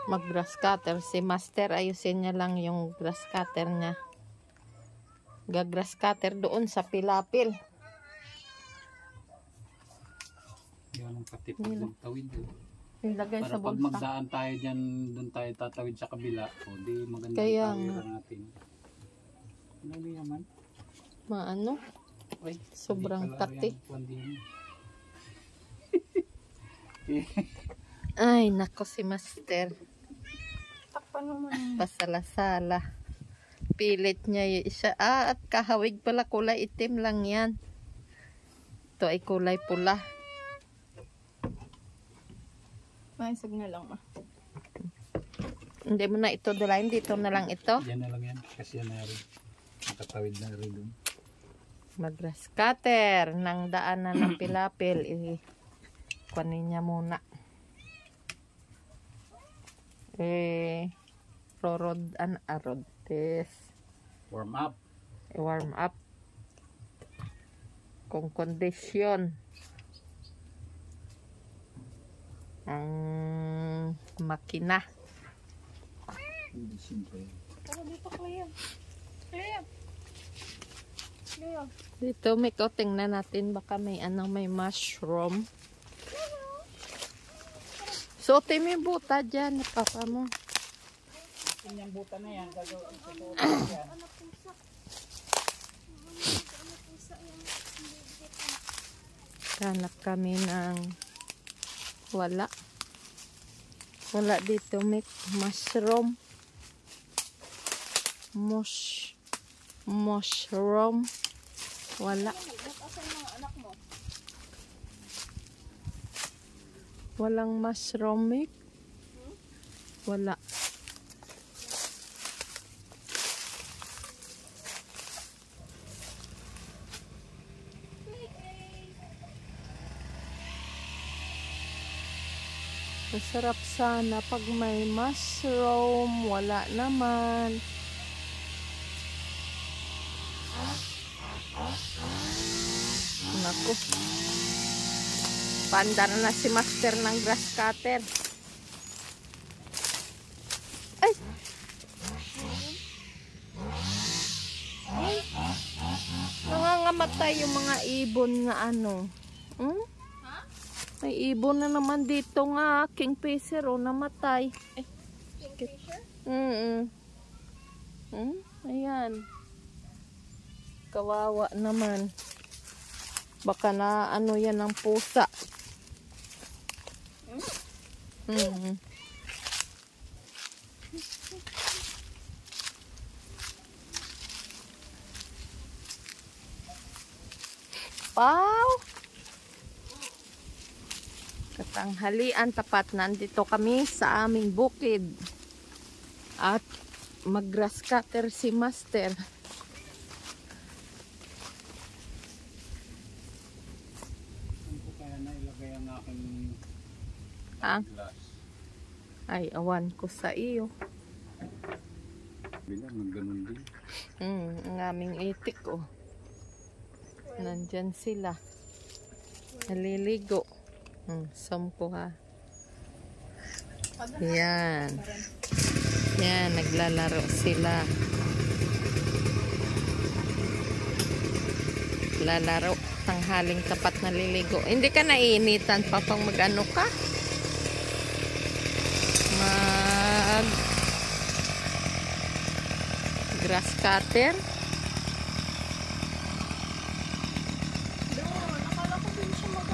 mag-grass cutter. Si Master, ayusin niya lang yung grass cutter niya. Grass cutter doon sa pilapil. Yan ang katipag magtawid. Ilagay Para sa pag bulsa. magdaan tayo dyan, doon tayo tatawid sa kabila. O di maganda Kaya yung tawiran natin. Ano naman? Maano? Ay, Sobrang kati. Yan, Ay, nako si Master. Takpan naman. Pasala-sala. Pilit niya siya. At kahawig pala, kulay itim lang yan. Ito ay kulay pula. Maisag na lang Hindi mo na ito dulain. Dito na lang ito. Yan na lang yan. Kasi yan na rin. Nakatawid na rin doon. Mag-grass cutter ng daanan ng pilapil. Kunin niya muna. Warm up. I-warm up. Kung kondisyon ang makina. Hindi simple. Pero dito clear. Clear. Clear. Dito may tingnan natin baka may may mushroom. So mo yung buta dyan, papa mo. Yung buta na yan, gagawin sa buta yan. Hanap kami ng wala dito may mushroom wala walang mushroom wala. Masarap sana pag may mushroom. Wala naman. Naku. Pandar na si Master ng grass cutter. Ay! Nangangamatay yung mga ibon nga ano. May ibon na naman dito nga. Kingfisher o namatay. Kingfisher? Ayan. Kawawa naman. Baka na ano yan ng pusa. Wow! Katanghalian tapat, nandito kami sa aming bukid. At mag-grass cutter si Master. Kaya na ilagay ang aking glass. Ay, awan ko sa iyo. Bilang nagganon din. Ang aming itik oh. Nandyan sila. Naliligo. Sampo ha. Yan. Yan, naglalaro sila. Lalaro. Tanghaling tapat naliligo. Hindi ka naiinitan pa pang mag-ano ka? Grass cutter.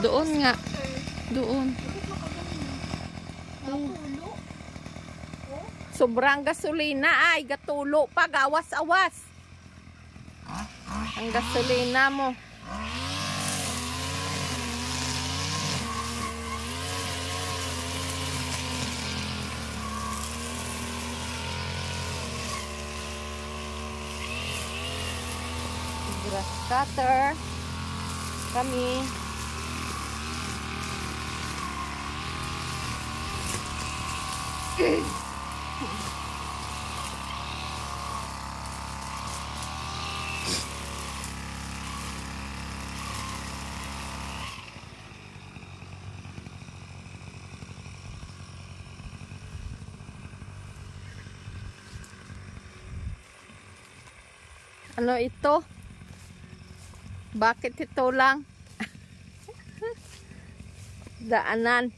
Doon nga. Doon. Sobrang gasolina ay gatulo pa, gawas-awas. Ang gasolina mo. Grass cutter. Kami. Ano ito? Bakit ito lang? Daanan.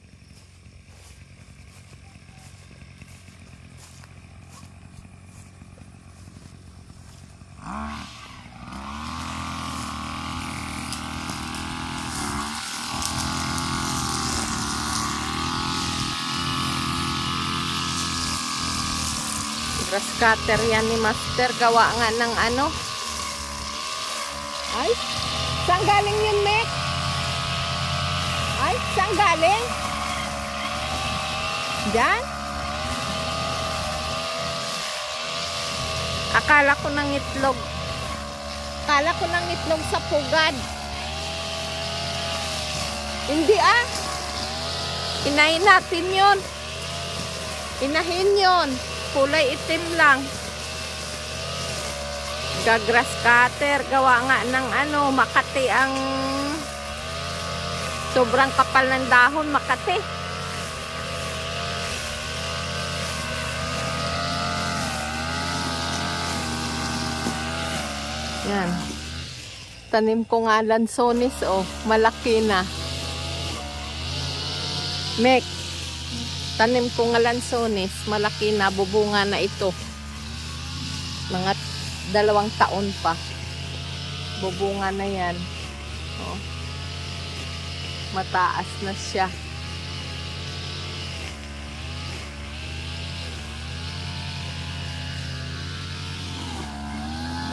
Grass cutter yan ni Master. Gawa nga ng ano. Ay, saan galing yun, Mek? Ay, saan galing? Diyan? Akala ko ng itlog. Akala ko ng itlog sa pugad. Hindi ah. Inahin natin yun. Inahin yun. Kulay itim lang. Grass cutter. Gawa nga ng ano, Makati ang sobrang kapal ng dahon, Makati. Yan. Tanim ko nga lansones, oh. Malaki na. Mek, tanim ko nga lansones. Malaki na. Bubunga na ito. Mga 2 taon pa. Bubunga na yan. Oh. Mataas na siya.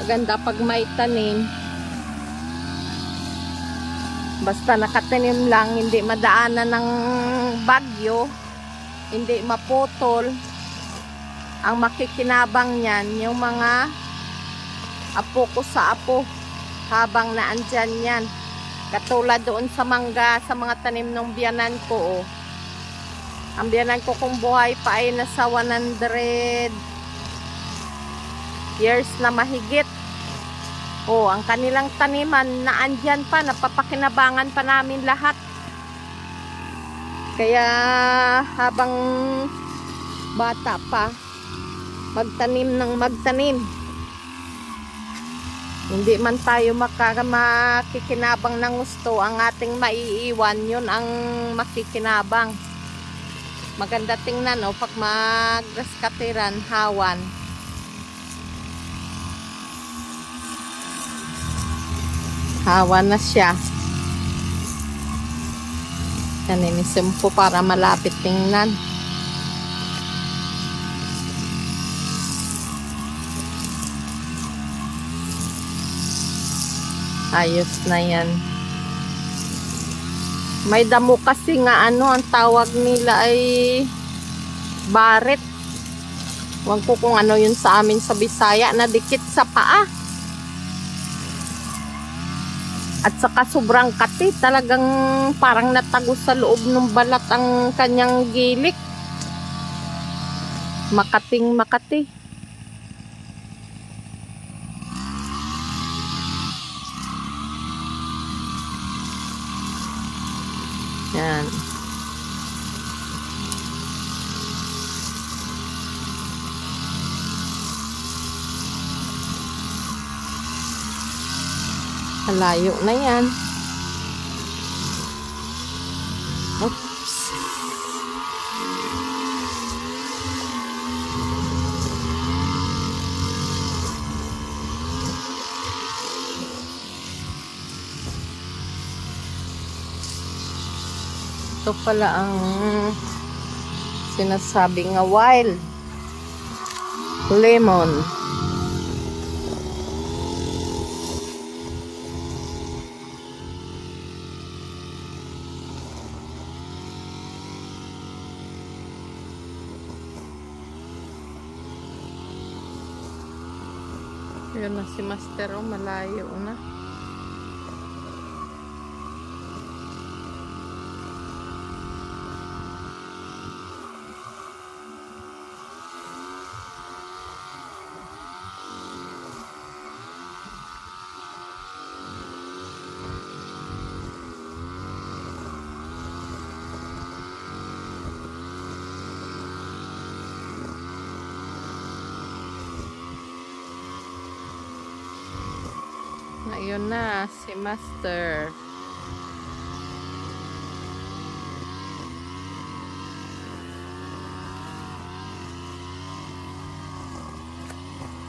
Maganda pag may tanim. Basta nakatanim lang, hindi madaanan ng bagyo, hindi maputol. Ang makikinabang niyan, yung mga apo ko sa apo, habang naandyan yan. Katulad doon sa mangga, sa mga tanim ng biyanan ko. Oh. Ang biyanan ko kung buhay pa ay nasa 100 years na mahigit. Oh, ang kanilang taniman naandyan pa, napapakinabangan pa namin lahat. Kaya habang bata pa, magtanim ng magtanim. Hindi man tayo makikinabang ng gusto, ang ating maiiwan, yun ang makikinabang. Maganda tingnan, oh, pag mag-grass-cutteran, hawan. Hawan na siya. Yan, inisim po para malapit tingnan. Ayos na yan. May damo kasi nga ano, ang tawag nila ay baret. Huwag ko kung ano yun sa amin sa Bisaya, na dikit sa paa. At saka sobrang kati, talagang parang natagos sa loob ng balat ang kanyang gilik. Makating makati. Yan. Malayo na yan. Oops. Ito pala ang sinasabi nga wild lemon. Yun na si Master, oh, malayo na. Ayun na, si Master.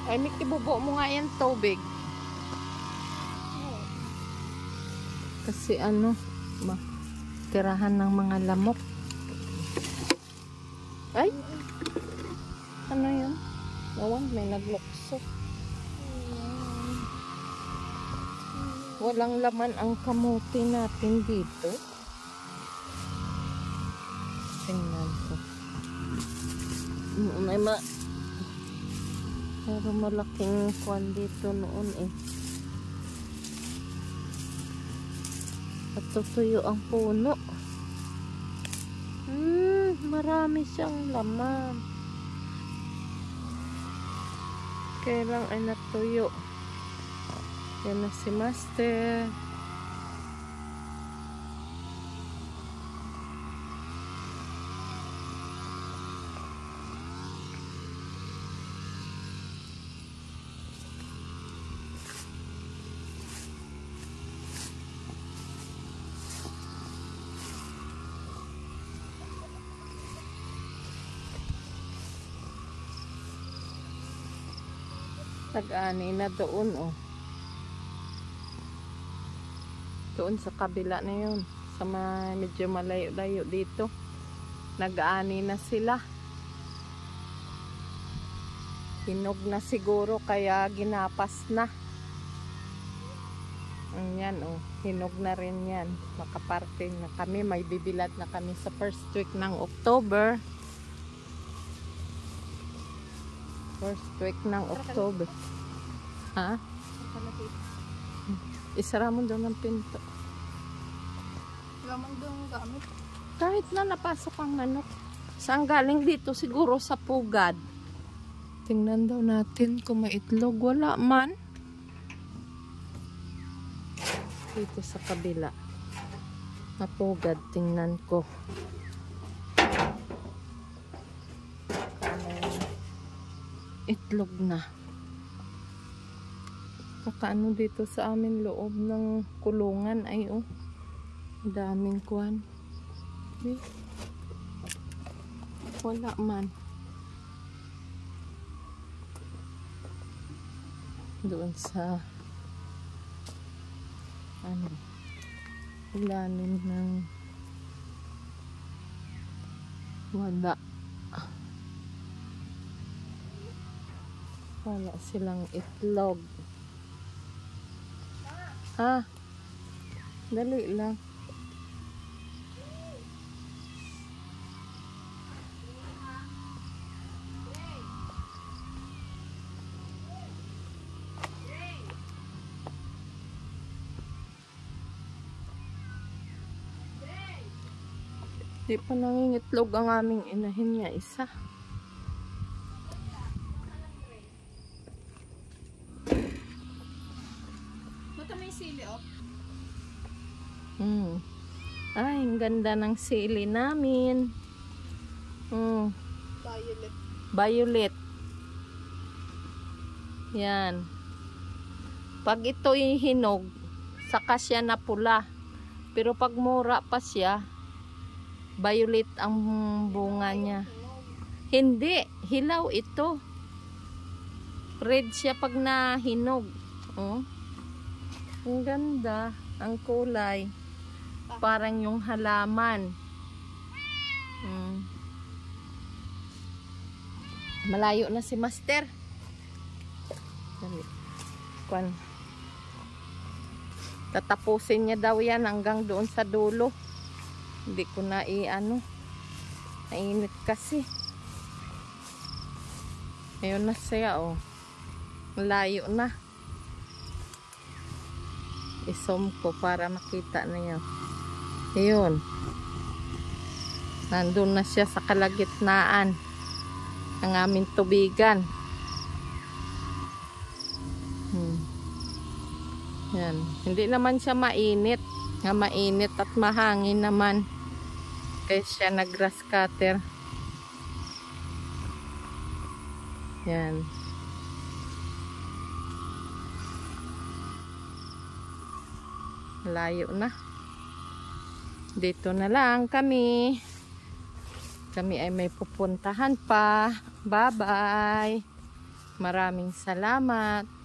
Ay, may kibubo mo nga yan tubig. Kasi ano, tirahan ng mga lamok. Ay! Ano yun? Nawan, may naglukso. Walang laman ang kamote natin dito. Tingnan ko. Pero malaking kwan dito noon eh. At tutuyo ang puno. Marami siyang laman. Kailang ay natuyo. Yan na si Master. Tag-ani na doon oh. Doon sa kabila na yun. Sa medyo malayo-layo dito. Nag-ani na sila. Hinog na siguro kaya ginapas na. Yan oh. Hinog na rin yan. Makaparting na kami. May bibilad na kami sa first week ng October. First week ng October. Ha? Isara mo doon ang pinto. Lamang doon gamit. Kahit na napasok ang manok. Saan galing dito? Siguro sa pugad. Tingnan daw natin kung may itlog. Wala man. Dito sa kabila. Napugad. Tingnan ko. Itlog na. Kakaano dito sa amin loob ng kulungan ay oh. Daming kwan. Okay. Wala man. Doon sa ano ilalim ng wala. Wala silang itlog. Dali lang. Di pa nangingitlog ang aming inahin niya isa. Ay, ang ganda ng sili namin. Violet. Violet. Yan. Pag ito'y hinog, saka siya na pula. Pero pag mura pa siya, violet ang bunga niya. Hindi, hilaw ito. Red siya pag nahinog. Oh. Ang ganda, ang kulay. Parang yung halaman. Malayo na si Master. Kwan. Tatapusin niya daw yan hanggang doon sa dulo. Hindi ko na i-ano. Nainit kasi. Ayun na siya oh. Malayo na. I-zoom ko para makita na yan. Ayun. Nandun na siya sa kalagitnaan ng aming tubigan. Yan. Hindi naman siya mainit. Nga mainit at mahangin naman. Kaya siya nag-grass cutter. Yan. Layo na. Dito na lang kami. Kami ay may pupuntahan pa. Bye-bye. Maraming salamat.